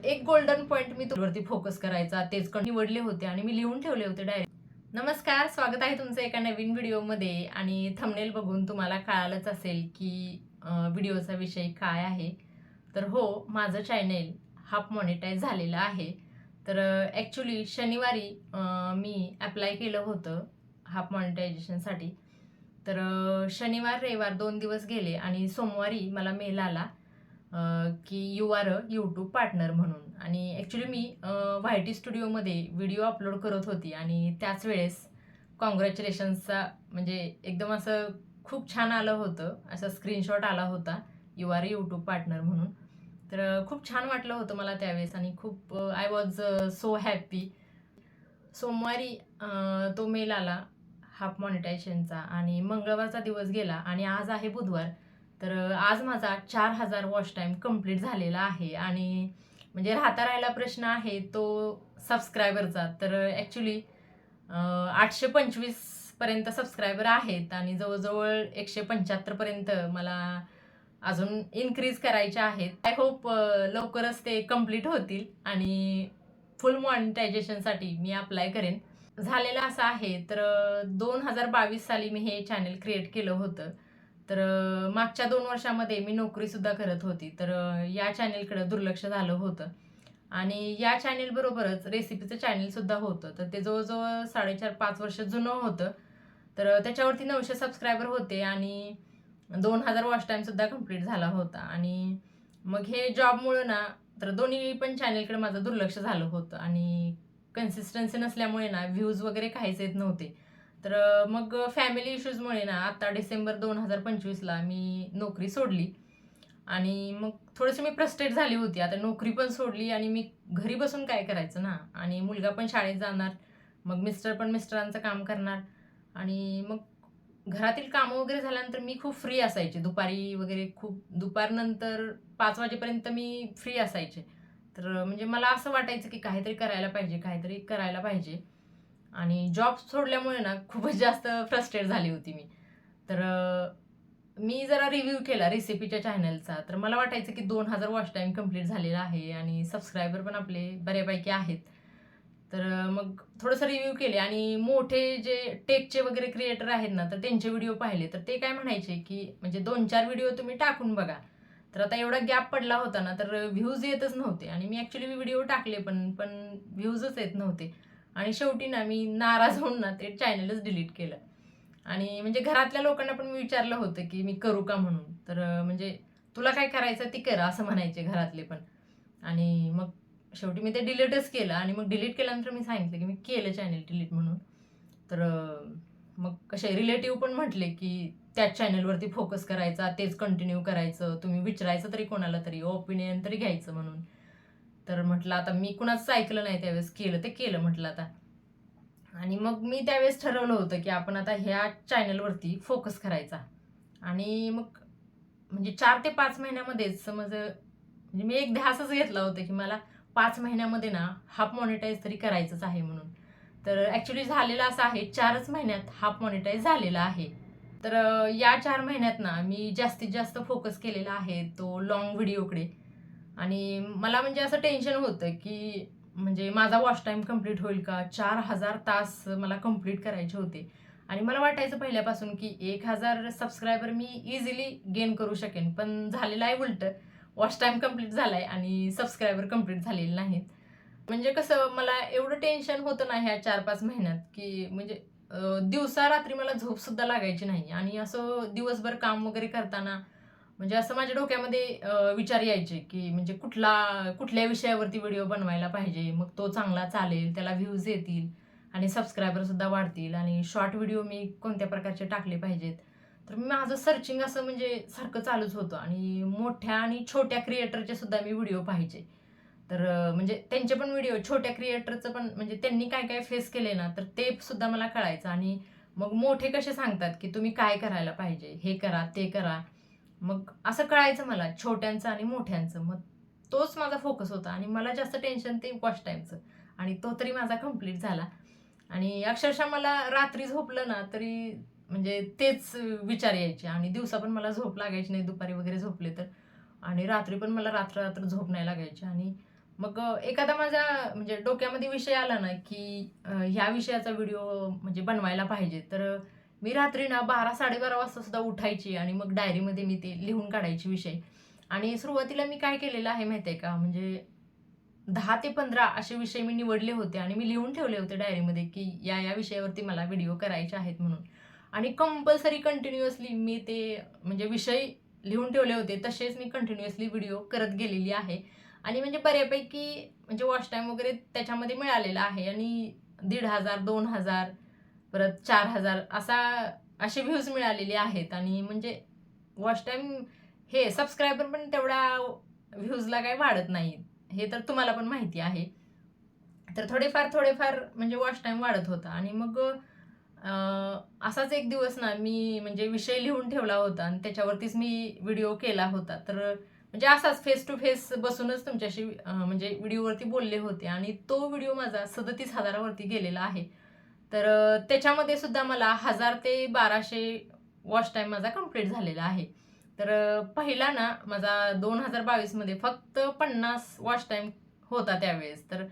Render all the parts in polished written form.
एक golden point मी तुमच्यावरती focus करायचा तेच निवडले होते आणि मी लिहून ठेवले होते डायरेक्ट. नमस्कार, स्वागत आहे तुमचं एका नवीन व्हिडिओमध्ये. आणि थंबनेल बघून तुम्हाला कळालंच असेल की व्हिडिओचा विषय काय आहे. तर हो, माझं चॅनेल हाफ मॉनिटाईज झालेलं आहे. तर ॲक्च्युली शनिवारी मी अप्लाय केलं होतं हाफ मॉनिटायझेशनसाठी. तर शनिवार रविवार 2 दिवस गेले आणि सोमवारी मला मेल आला की you are a YouTube partner म्हणून. आणि ॲक्च्युली मी व्हाय टी स्टुडिओमध्ये व्हिडिओ अपलोड करत होती आणि त्याच वेळेस कॉंग्रॅच्युलेशन्सचा म्हणजे एकदम असं खूप छान आलं होतं, असा स्क्रीनशॉट आला होता you are a YouTube partner म्हणून. तर खूप छान वाटलं होतं मला त्यावेळेस आणि खूप आय वॉज सो हॅपी. सोमवारी तो मेल आला हाफ मॉनिटायझेशनचा आणि मंगळवारचा दिवस गेला आणि आज आहे बुधवार. तर आज माझा 4000 वॉच टाईम कंप्लीट झालेला आहे. आणि म्हणजे राहिला प्रश्न आहे तो सबस्क्रायबरचा. तर ॲक्च्युली 825 पर्यंत सबस्क्रायबर आहेत आणि जवळजवळ 175 पर्यंत मला अजून इन्क्रीज करायचे आहेत. आय होप लवकरच ते कंप्लीट होतील आणि फुल मॉनिटायझेशनसाठी मी अप्लाय करेन. झालेलं असं आहे, तर 2022 साली मी हे चॅनल क्रिएट केलं होतं. तर मागच्या 2 वर्षामध्ये मी नोकरीसुद्धा करत होती. तर या चॅनलकडे दुर्लक्ष झालं होतं आणि या चॅनलबरोबरच रेसिपीचं चॅनलसुद्धा होतं. तर ते जवळजवळ 4.5-5 वर्ष जुनं होतं. तर त्याच्यावरती 900 सबस्क्रायबर होते आणि 2000 वॉच टाईमसुद्धा कंप्लीट झाला होता. आणि मग हे जॉबमुळं ना, तर दोन्ही पण चॅनलकडे माझं दुर्लक्ष झालं होतं आणि कन्सिस्टन्सी नसल्यामुळे ना व्ह्यूज वगैरे काहीच येत नव्हते. तर मग फॅमिली इश्यूजमुळे ना आता डिसेंबर 2025ला मी नोकरी सोडली आणि मग थोडीशी मी फ्रस्ट्रेट झाली होती. आता नोकरी पण सोडली आणि मी घरी बसून काय करायचं ना, आणि मुलगा पण शाळेत जाणार, मग मिस्टर पण मिस्टरांचं काम करणार आणि मग घरातील कामं वगैरे झाल्यानंतर मी खूप फ्री असायचे. दुपारी वगैरे खूप दुपारनंतर 5 वाजेपर्यंत मी फ्री असायचे. तर म्हणजे मला असं वाटायचं की काहीतरी करायला पाहिजे, काहीतरी करायला पाहिजे. आणि जॉब सोडल्यामुळे ना खूपच जास्त फ्रस्ट्रेट झाली होती मी. तर मी जरा रिव्ह्यू केला रेसिपीच्या चॅनलचा, तर मला वाटायचं की 2000 वॉच टाईम कंप्लीट झालेला आहे आणि सबस्क्रायबर पण आपले बऱ्यापैकी आहेत. तर मग थोडंसं रिव्ह्यू केले आणि मोठे जे टेकचे वगैरे क्रिएटर आहेत ना, तर त्यांचे व्हिडिओ पाहिले. तर ते काय म्हणायचे की म्हणजे 2-4 व्हिडिओ तुम्ही टाकून बघा. तर आता एवढा गॅप पडला होता ना, तर व्ह्यूज येतच नव्हते आणि मी ॲक्च्युली व्हिडिओ टाकले पण व्ह्यूजच येत नव्हते. आणि शेवटी ना मी नाराज होऊन ना ते चॅनलच डिलीट केलं. आणि म्हणजे घरातल्या लोकांना पण मी विचारलं होतं की मी करू का म्हणून. तर म्हणजे तुला काय करायचं ती कर असं म्हणायचे घरातले पण. आणि मग शेवटी मी ते डिलीटच केलं आणि मग डिलीट केल्यानंतर मी सांगितलं की मी केलं चॅनल डिलीट म्हणून. तर मग कसे रिलेटिव्ह पण म्हटले की त्याच चॅनलवरती फोकस करायचा, तेच कंटिन्यू करायचं, तुम्ही विचारायचं तरी कोणाला तरी, ओपिनियन तरी घ्यायचं म्हणून. तर म्हटलं आता मी कुणाचंच ऐकलं नाही त्यावेळेस, केलं ते केलं म्हटलं आता. आणि मग मी त्यावेळेस ठरवलं होतं की आपण आता ह्या चॅनलवरती फोकस करायचा. आणि मग म्हणजे 4 ते 5 महिन्यामध्येच म्हणजे मी एक ध्यासच घेतला होता की मला 5 महिन्यामध्ये ना हाफ मॉनिटाईज तरी करायचंच आहे म्हणून. तर ॲक्च्युली झालेलं असं आहे, 4च महिन्यात हाफ मॉनिटाईज झालेला आहे. तर या 4 महिन्यात ना मी जास्तीत जास्त फोकस केलेला आहे तो लाँग व्हिडिओकडे. आणि मला म्हणजे असं टेन्शन होतं की म्हणजे माझा वॉच टाईम कंप्लीट होईल का? 4000 तास मला कंप्लीट करायचे होते. आणि मला वाटायचं पहिल्यापासून की 1000 सबस्क्रायबर मी इझिली गेन करू शकेन. पण झालेलं आहे उलटं. वॉच टाईम कंप्लीट झालाय आणि सबस्क्रायबर कंप्लीट झालेले नाहीत. म्हणजे कसं मला एवढं टेन्शन होतं ना ह्या 4-5 महिन्यात की म्हणजे दिवसा रात्री मला झोपसुद्धा लागायची नाही. आणि असं दिवसभर काम वगैरे करताना म्हणजे असं माझ्या डोक्यामध्ये विचार यायचे की म्हणजे कुठल्या विषयावरती व्हिडिओ बनवायला पाहिजे, मग तो चांगला चालेल, त्याला व्ह्यूज येतील आणि सबस्क्रायबरसुद्धा वाढतील आणि शॉर्ट व्हिडिओ मी कोणत्या प्रकारचे टाकले पाहिजेत. तर माझं सर्चिंग असं म्हणजे सारखं चालूच होतं आणि मोठ्या आणि छोट्या क्रिएटरचे सुद्धा मी व्हिडिओ पाहायचे. तर म्हणजे त्यांचे पण व्हिडिओ छोट्या क्रिएटरचं पण म्हणजे त्यांनी काय काय फेस केले ना, तर ते सुद्धा मला कळायचं. आणि मग मोठे कसे सांगतात की तुम्ही काय करायला पाहिजे, हे करा, ते करा. मग असं कळायचं मला छोट्यांचं आणि मोठ्यांचं. मग तोच माझा फोकस होता आणि मला जास्त टेन्शन ते वॉच टाईमचं. आणि तो तरी माझा कंप्लीट झाला. आणि अक्षरशः मला रात्री झोपलं ना तरी म्हणजे तेच विचार यायचे आणि दिवसा पण मला झोप लागायची नाही दुपारी वगैरे झोपले तर. आणि रात्री पण मला रात्र रात्र झोप नाही लागायची. आणि मग एखादा माझा म्हणजे डोक्यामध्ये विषय आला ना, की ह्या विषयाचा व्हिडिओ म्हणजे बनवायला पाहिजे. तर मी रात्री ना 12-12:30 वाजता सुद्धा उठायची आणि मग डायरीमध्ये मी ते लिहून काढायचे विषय. आणि सुरुवातीला मी काय केलेलं आहे माहिती आहे का, म्हणजे 10 ते 15 असे विषय मी निवडले होते आणि मी लिहून ठेवले होते डायरीमध्ये, की या विषयावरती मला व्हिडिओ करायचे आहेत म्हणून. आणि कंपल्सरी कंटिन्युअसली मी ते म्हणजे विषय लिहून ठेवले होते, तसेच मी कंटिन्युअसली व्हिडिओ करत गेलेली आहे. आणि म्हणजे बऱ्यापैकी म्हणजे वॉच टाईम वगैरे त्याच्यामध्ये मिळालेला आहे आणि 1,500, 2,000 परत 4,000 असे व्ह्यूज मिळालेले आहेत. आणि म्हणजे वॉच टाईम हे सबस्क्रायबर पण तेवढ्या व्ह्यूजला काही वाढत नाहीत. हे तर तुम्हाला पण माहिती आहे. तर थोडेफार म्हणजे वॉच टाईम वाढत होता. आणि मग असाच एक दिवस ना मी म्हणजे विषय लिहून ठेवला होता आणि त्याच्यावरतीच मी व्हिडिओ केला होता. तर म्हणजे असाच फेस टू फेस बसूनच तुमच्याशी म्हणजे व्हिडिओवरती बोलले होते आणि तो व्हिडिओ माझा 37,000 वरती गेलेला आहे. तर त्याच्यामध्ये सुद्धा मला 1000 ते 1200 वॉच टाईम माझा कंप्लीट झालेला आहे. तर पहिला ना माझा 2022 मध्ये फक्त 50 वॉच टाईम होता त्यावेळेस. तर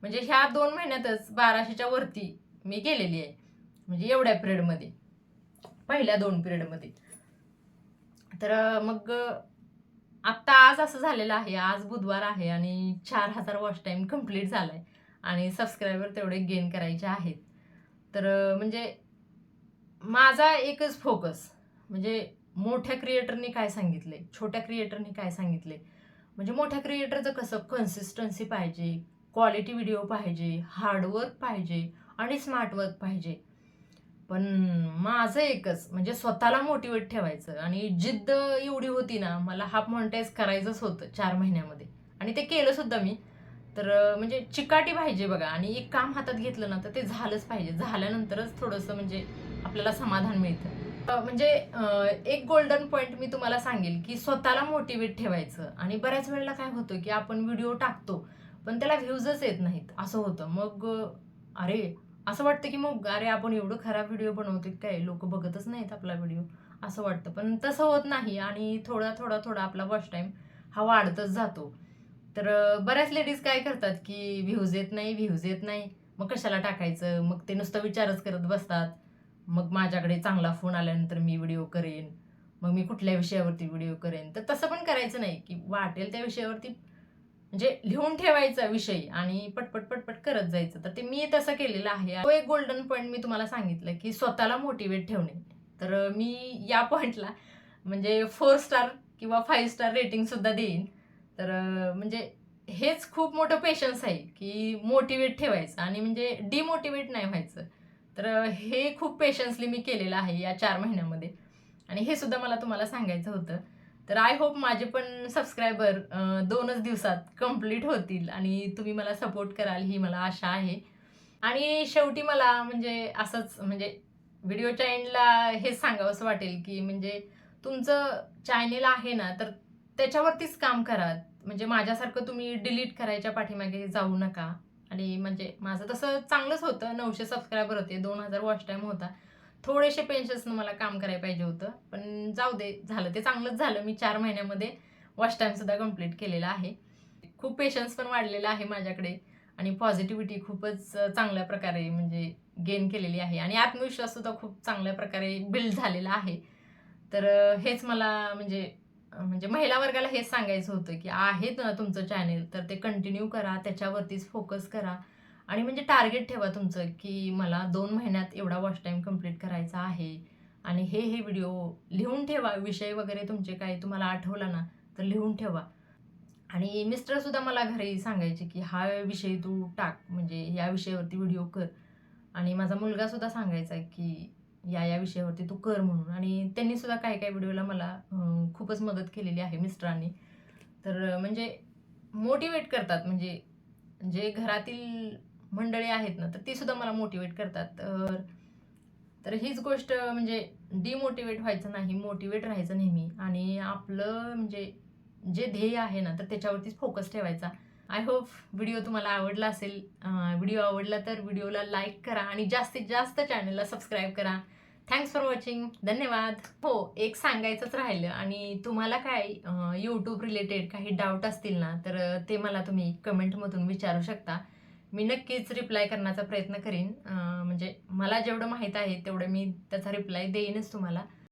म्हणजे ह्या 2 महिन्यातच 1200च्या वरती मी गेलेली आहे. म्हणजे एवढ्या पिरियडमध्ये, पहिल्या 2 पिरियडमध्ये. तर मग आत्ता आज असं झालेलं आहे, आज बुधवार आहे आणि 4000 वॉच टाईम कंप्लीट झालाय आणि सबस्क्रायबर तेवढे गेन करायचे आहेत. तर म्हणजे माझा एकच फोकस म्हणजे मोठ्या क्रिएटरनी काय सांगितलंय, छोट्या क्रिएटरनी काय सांगितलंय. म्हणजे मोठ्या क्रिएटरचं कसं कन्सिस्टन्सी पाहिजे, क्वालिटी व्हिडिओ पाहिजे, हार्डवर्क पाहिजे आणि स्मार्ट वर्क पाहिजे. पण माझं एकच म्हणजे स्वतःला मोटिवेट ठेवायचं आणि जिद्द एवढी होती ना, मला हाफ मॉनिटाईज करायचंच होतं 4 महिन्यामध्ये आणि ते केलं सुद्धा मी. तर म्हणजे चिकाटी पाहिजे बघा आणि एक काम हातात घेतलं ना, तर ते झालंच पाहिजे. झाल्यानंतरच थोडंसं म्हणजे आपल्याला समाधान मिळतं. म्हणजे एक गोल्डन पॉइंट मी तुम्हाला सांगेल, की स्वतःला मोटिवेट ठेवायचं. आणि बऱ्याच वेळेला काय होतं, की आपण व्हिडिओ टाकतो, पण त्याला व्ह्यूजच येत नाहीत, असं होतं. मग अरे, असं वाटतं, की मग अरे, आपण एवढं खराब व्हिडिओ बनवतोय काय, लोकं बघतच नाहीत आपला व्हिडिओ, असं वाटतं. पण तसं होत नाही आणि थोडा आपला वॉच टाईम हा वाढतच जातो. तर बऱ्याच लेडीज काय करतात, की व्ह्यूज येत नाही, मग कशाला टाकायचं? मग ते नुसतं विचारच करत बसतात. मग माझ्याकडे चांगला फोन आल्यानंतर मी व्हिडिओ करेन. मग मी कुठल्या विषयावरती व्हिडिओ करेन. तर तसं पण करायचं नाही, की वाटेल त्या विषयावरती म्हणजे लिहून ठेवायचा विषय आणि पटपट करत जायचं. तर ते मी तसं केलेलं आहे. तो एक गोल्डन पॉइंट मी तुम्हाला सांगितलं, की स्वतःला मोटिव्हेट ठेवणे. तर मी या पॉइंटला म्हणजे 4 स्टार किंवा 5 स्टार रेटिंग सुद्धा देईन. तर म्हणजे हेच खूप मोठं पेशन्स आहे, की मोटिव्हेट ठेवायचं आणि म्हणजे डिमोटिव्हेट नाही व्हायचं. तर हे खूप पेशन्सली मी केलेलं आहे या 4 महिन्यामध्ये आणि हे सुद्धा मला तुम्हाला सांगायचं होतं. तर आय होप माझे पण सबस्क्रायबर 2च दिवसात कंप्लीट होतील आणि तुम्ही मला सपोर्ट कराल ही मला आशा आहे. आणि शेवटी मला म्हणजे असंच म्हणजे व्हिडिओच्या एंडला हेच सांगावंसं वाटेल, की म्हणजे तुमचं चॅनेल आहे ना, तर त्याच्यावरतीच काम करा. म्हणजे माझ्यासारखं तुम्ही डिलीट करायच्या पाठीमागे जाऊ नका. आणि म्हणजे माझं तसं चांगलंच होतं. 900 सबस्क्रायबर होते, 2000 वॉच टाईम होता. थोडेसे पेशन्सनं मला काम करायला पाहिजे होतं. पण जाऊ दे, झालं ते चांगलंच झालं. मी 4 महिन्यामध्ये वॉच टाईमसुद्धा कंप्लीट केलेला आहे. खूप पेशन्स पण वाढलेला आहे माझ्याकडे आणि पॉझिटिव्हिटी खूपच चांगल्या प्रकारे म्हणजे गेन केलेली आहे आणि आत्मविश्वास सुद्धा खूप चांगल्या प्रकारे बिल्ड झालेला आहे. तर हेच मला म्हणजे म्हणजे महिला वर्गाला हेच सांगायचं होतं, की आहे ना तुमचं चॅनेल तर ते कंटिन्यू करा, त्याच्यावरतीच फोकस करा आणि म्हणजे टार्गेट ठेवा तुमचं, की मला 2 महिन्यात एवढा वॉच टाईम कंप्लीट करायचा आहे आणि हे व्हिडिओ लिहून ठेवा. विषय वगैरे तुमचे काही तुम्हाला आठवला ना, तर लिहून ठेवा. आणि मिस्टरसुद्धा मला घरी सांगायचे, की "हा विषय तू टाक, म्हणजे या विषयावरती व्हिडिओ कर." आणि माझा मुलगासुद्धा सांगायचा, की या विषयावरती तू कर म्हणून. आणि त्यांनी सुद्धा काही-काही व्हिडिओला मला खूपच मदत केलेली आहे मिस्टरांनी. तर म्हणजे मोटिव्हेट करतात म्हणजे जे घरातील मंडळी आहेत ना, तर ती सुद्धा मला मोटिव्हेट करतात. तर हीच गोष्ट म्हणजे डिमोटिव्हेट व्हायचं नाही, मोटिव्हेट राहायचं नेहमी आणि आपलं म्हणजे जे ध्येय आहे ना, तर त्याच्यावरतीच फोकस ठेवायचा. आय होप व्हिडिओ तुम्हाला आवडला असेल. व्हिडिओ आवडला तर व्हिडिओला लाईक करा आणि जास्तीत जास्त चॅनलला सबस्क्राईब करा. Thanks for watching. धन्यवाद. हो, एक सांगायचंच राहिलं आणि तुम्हाला काय यूट्यूब रिलेटेड काही डाऊट असतील ना, तर ते मला तुम्ही कमेंटमधून विचारू शकता. मी नक्कीच रिप्लाय करण्याचा प्रयत्न करीन. म्हणजे मला जेवढं माहीत आहे तेवढं मी त्याचा रिप्लाय देईनच तुम्हाला.